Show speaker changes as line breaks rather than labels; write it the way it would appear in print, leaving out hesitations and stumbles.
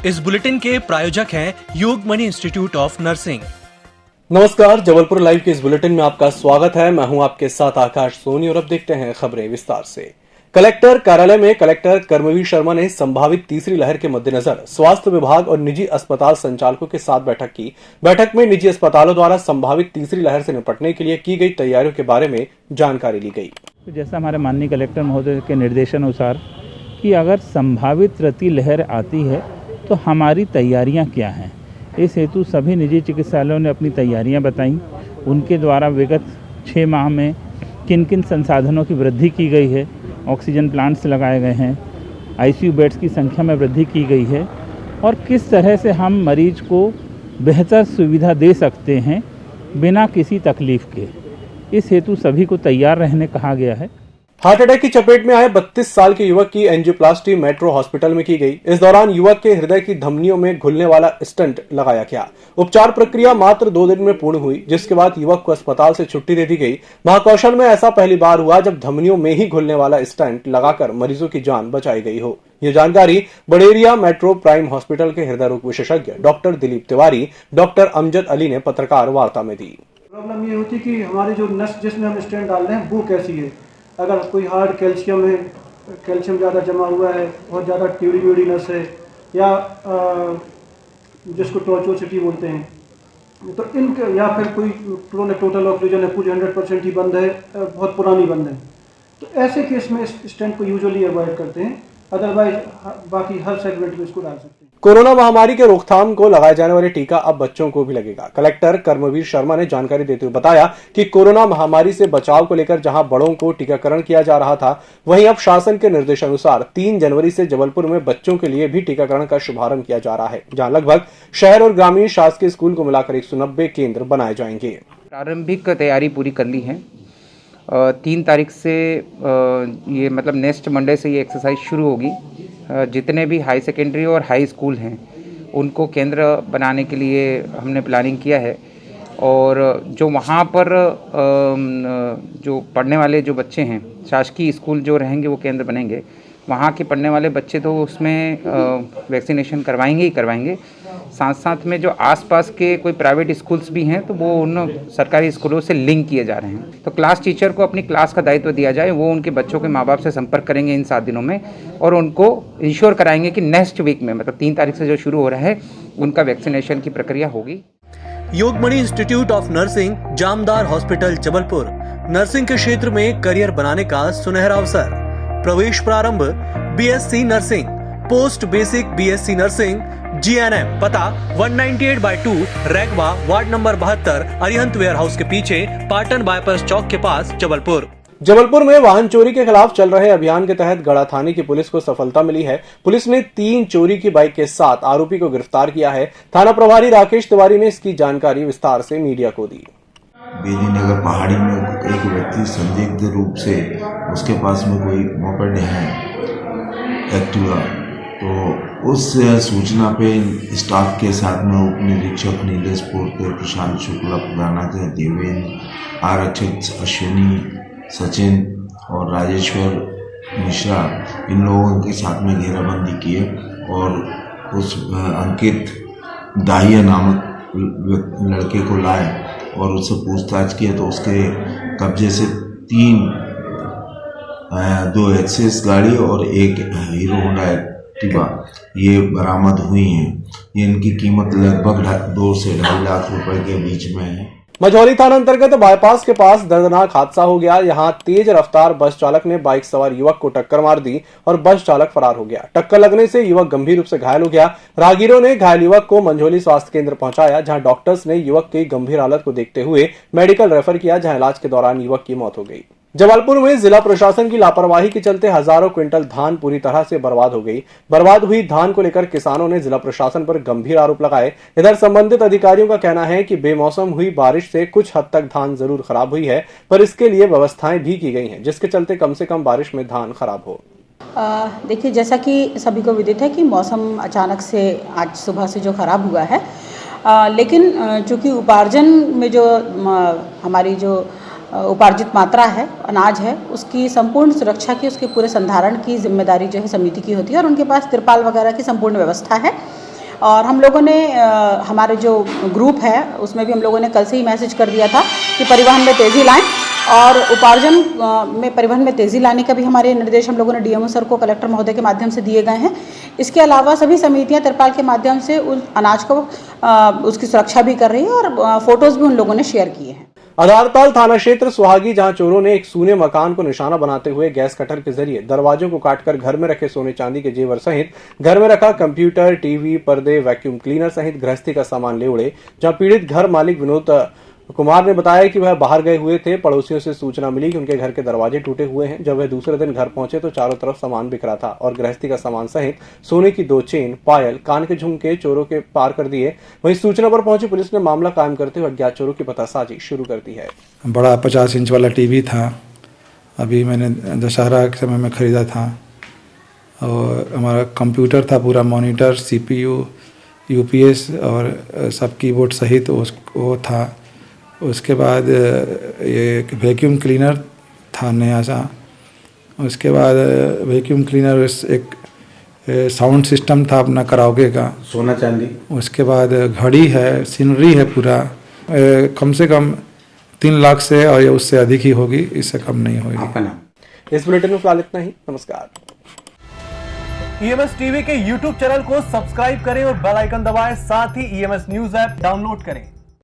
इस बुलेटिन के प्रायोजक हैं योगमणि इंस्टीट्यूट ऑफ नर्सिंग।
नमस्कार, जबलपुर लाइव के इस बुलेटिन में आपका स्वागत है। मैं हूं आपके साथ आकाश सोनी और अब देखते हैं खबरें विस्तार से। कलेक्टर कार्यालय में कलेक्टर कर्मवीर शर्मा ने संभावित तीसरी लहर के मद्देनजर स्वास्थ्य विभाग और निजी अस्पताल संचालकों के साथ बैठक की। बैठक में निजी अस्पतालों द्वारा संभावित तीसरी लहर से निपटने के लिए की गई तैयारियों के बारे में जानकारी ली गई।
जैसा हमारे माननीय कलेक्टर महोदय के निर्देशानुसार कि अगर संभावित तृतीय लहर आती है तो हमारी तैयारियां क्या हैं, इस हेतु सभी निजी चिकित्सालयों ने अपनी तैयारियां बताईं। उनके द्वारा विगत 6 माह में किन किन संसाधनों की वृद्धि की गई है, ऑक्सीजन प्लांट्स लगाए गए हैं, आईसीयू बेड्स की संख्या में वृद्धि की गई है और किस तरह से हम मरीज को बेहतर सुविधा दे सकते हैं बिना किसी तकलीफ़ के, इस हेतु सभी को तैयार रहने कहा गया है।
हार्ट अटैक की चपेट में आए 32 साल के युवक की एंजियोप्लास्टी मेट्रो हॉस्पिटल में की गई। इस दौरान युवक के हृदय की धमनियों में घुलने वाला स्टंट लगाया गया। उपचार प्रक्रिया मात्र 2 दिन में पूर्ण हुई, जिसके बाद युवक को अस्पताल से छुट्टी दे दी गई। महाकौशल में ऐसा पहली बार हुआ जब धमनियों में ही घुलने वाला स्टंट लगाकर मरीजों की जान बचाई गई हो। ये जानकारी बड़ेरिया मेट्रो प्राइम हॉस्पिटल के हृदय रोग विशेषज्ञ डॉक्टर दिलीप तिवारी, डॉक्टर अमजद अली ने पत्रकार वार्ता में दी।
प्रॉब्लम ये होती कि हमारी जो नस जिसमें हम स्टेंट डाल रहे हैं वो कैसी है। अगर कोई हार्ड कैल्शियम है, कैल्शियम ज़्यादा जमा हुआ है, बहुत ज़्यादा टेढ़ी मेढ़ी नस है, या जिसको टॉर्चोसिटी बोलते हैं, तो इनके, या फिर कोई टोटल ऑक्सीजन है पूरी 100% ही बंद है, बहुत पुरानी बंद है, तो ऐसे केस में इस स्टेंट को यूजुअली अवॉइड करते हैं। अदरवाइज बाकी हर सेगमेंट में इसको डाल सकते हैं।
कोरोना महामारी के रोकथाम को लगाए जाने वाले टीका अब बच्चों को भी लगेगा। कलेक्टर कर्मवीर शर्मा ने जानकारी देते हुए बताया कि कोरोना महामारी से बचाव को लेकर जहां बड़ों को टीकाकरण किया जा रहा था, वहीं अब शासन के निर्देशानुसार 3 जनवरी से जबलपुर में बच्चों के लिए भी टीकाकरण का शुभारंभ किया जा रहा है, जहां लगभग शहर और ग्रामीण शासकीय स्कूल को मिलाकर 190 केंद्र बनाए जाएंगे।
प्रारंभिक तैयारी पूरी कर ली है। 3 तारीख से ये मतलब नेक्स्ट मंडे से ये एक्सरसाइज शुरू होगी। जितने भी हाई सेकेंडरी और हाई स्कूल हैं उनको केंद्र बनाने के लिए हमने प्लानिंग किया है और जो वहाँ पर जो पढ़ने वाले जो बच्चे हैं, शासकीय स्कूल जो रहेंगे वो केंद्र बनेंगे। वहाँ के पढ़ने वाले बच्चे तो उसमें वैक्सीनेशन करवाएंगे ही करवाएंगे। साथ साथ में जो आसपास के कोई प्राइवेट स्कूल्स भी हैं तो वो उन सरकारी स्कूलों से लिंक किए जा रहे हैं। तो क्लास टीचर को अपनी क्लास का दायित्व दिया जाए, वो उनके बच्चों के माँ बाप से संपर्क करेंगे इन 7 दिनों में और उनको इंश्योर कराएंगे कि नेक्स्ट वीक में, मतलब 3 तारीख से जो शुरू हो रहा है, उनका वैक्सीनेशन की प्रक्रिया होगी।
Yogmani institute of nursing, Jamdar hospital, Jabalpur. Nursing के क्षेत्र में करियर बनाने का सुनहरा अवसर। प्रवेश प्रारंभ BSc nursing, post basic BSc nursing, GNM. पता 198/2 Raigwa, ward number 72, Arihant warehouse के पीछे, पाटन बाईपास चौक के पास, जबलपुर।
जबलपुर में वाहन चोरी के खिलाफ चल रहे अभियान के तहत गढ़ा थाने की पुलिस को सफलता मिली है। पुलिस ने 3 चोरी की बाइक के साथ आरोपी को गिरफ्तार किया है। थाना प्रभारी राकेश तिवारी ने इसकी जानकारी विस्तार से मीडिया को दी।
बेदीनगर पहाड़ी में एक व्यक्ति संदिग्ध रूप से, उसके पास में कोई मोपेड है एक्टिवा, तो उस सूचना पे स्टाफ के साथ में उप निरीक्षक नीलेश पोर्ते, प्रशांत शुक्ला, प्रधानाचार्य देवेंद्र, आरक्षक अश्विनी, सचिन और राजेश्वर मिश्रा, इन लोगों के साथ में घेराबंदी की है और उस अंकित दाहिया नामक लड़के को लाए और उससे पूछताछ किया तो उसके कब्जे से 2 एक्सेस गाड़ी और एक हीरो होंडा एक्टिवा ये बरामद हुई हैं। ये इनकी कीमत लगभग 2 से 2.5 लाख रुपए के बीच में है।
मझौली थाना अंतर्गत बाईपास के पास दर्दनाक हादसा हो गया। यहां तेज रफ्तार बस चालक ने बाइक सवार युवक को टक्कर मार दी और बस चालक फरार हो गया। टक्कर लगने से युवक गंभीर रूप से घायल हो गया। राहगीरों ने घायल युवक को मंझौली स्वास्थ्य केंद्र पहुंचाया, जहां डॉक्टर्स ने युवक की गंभीर हालत को देखते हुए मेडिकल रेफर किया, जहां इलाज के दौरान युवक की मौत हो गई। जबलपुर में जिला प्रशासन की लापरवाही के चलते हजारों क्विंटल धान पूरी तरह से बर्बाद हो गई। बर्बाद हुई धान को लेकर किसानों ने जिला प्रशासन पर गंभीर आरोप लगाए। इधर संबंधित अधिकारियों का कहना है कि बेमौसम हुई बारिश से कुछ हद तक धान जरूर खराब हुई है, पर इसके लिए व्यवस्थाएं भी की गई हैं, जिसके चलते कम से कम बारिश में धान खराब हो।
देखिए, जैसा कि सभी को विदित है कि मौसम अचानक से आज सुबह से जो खराब हुआ है, लेकिन चूंकि उपार्जन में जो हमारी जो उपार्जित मात्रा है, अनाज है, उसकी संपूर्ण सुरक्षा की, उसके पूरे संधारण की जिम्मेदारी जो है समिति की होती है और उनके पास तिरपाल वगैरह की संपूर्ण व्यवस्था है। और हम लोगों ने हमारे जो ग्रुप है उसमें भी हम लोगों ने कल से ही मैसेज कर दिया था कि परिवहन में तेज़ी लाएं और उपार्जन में परिवहन में तेज़ी लाने का भी हमारे निर्देश हम लोगों ने डीएमओ सर को कलेक्टर महोदय के माध्यम से दिए गए हैं। इसके अलावा सभी समितियां तिरपाल के माध्यम से उस अनाज को उसकी सुरक्षा भी कर रही है और फोटोज़ भी उन लोगों ने शेयर किए हैं।
आधारताल थाना क्षेत्र सुहागी, जहां चोरों ने एक सूने मकान को निशाना बनाते हुए गैस कटर के जरिए दरवाजों को काटकर घर में रखे सोने चांदी के जेवर सहित घर में रखा कंप्यूटर, टीवी, पर्दे, वैक्यूम क्लीनर सहित गृहस्थी का सामान ले उड़े। जहां पीड़ित घर मालिक विनोद कुमार ने बताया कि वह बाहर गए हुए थे। पड़ोसियों से सूचना मिली कि उनके घर के दरवाजे टूटे हुए हैं। जब वह दूसरे दिन घर पहुंचे तो चारों तरफ सामान बिखरा था और गृहस्थी का सामान सहित सोने की 2 चेन, पायल, कान के झुमके चोरों के पार कर दिए। वहीं सूचना पर पहुंची पुलिस ने मामला कायम करते हुए अज्ञात चोरों की पतासाजी शुरू कर दी है।
बड़ा 50 इंच वाला टीवी था, अभी मैंने दशहरा के समय में खरीदा था। और हमारा कंप्यूटर था, पूरा मॉनिटर, CPU, UPS और सब कीबोर्ड सहित वो था। उसके बाद ये वैक्यूम क्लीनर था नया सा। उसके बाद वैक्यूम क्लीनर एक साउंड सिस्टम था अपना कराओके का,
सोना चांदी।
उसके बाद घड़ी है, सीनरी है पूरा। कम से कम 3 लाख से और ये उससे अधिक ही होगी, इससे कम नहीं होगी।
आपका नाम?
इस बुलेटिन में फिलहाल इतना ही। नमस्कार। EMS टीवी के YouTube चैनल को सब्सक्राइब करें और बेल आइकन दबाएं। साथ ही EMS न्यूज ऐप डाउनलोड करें।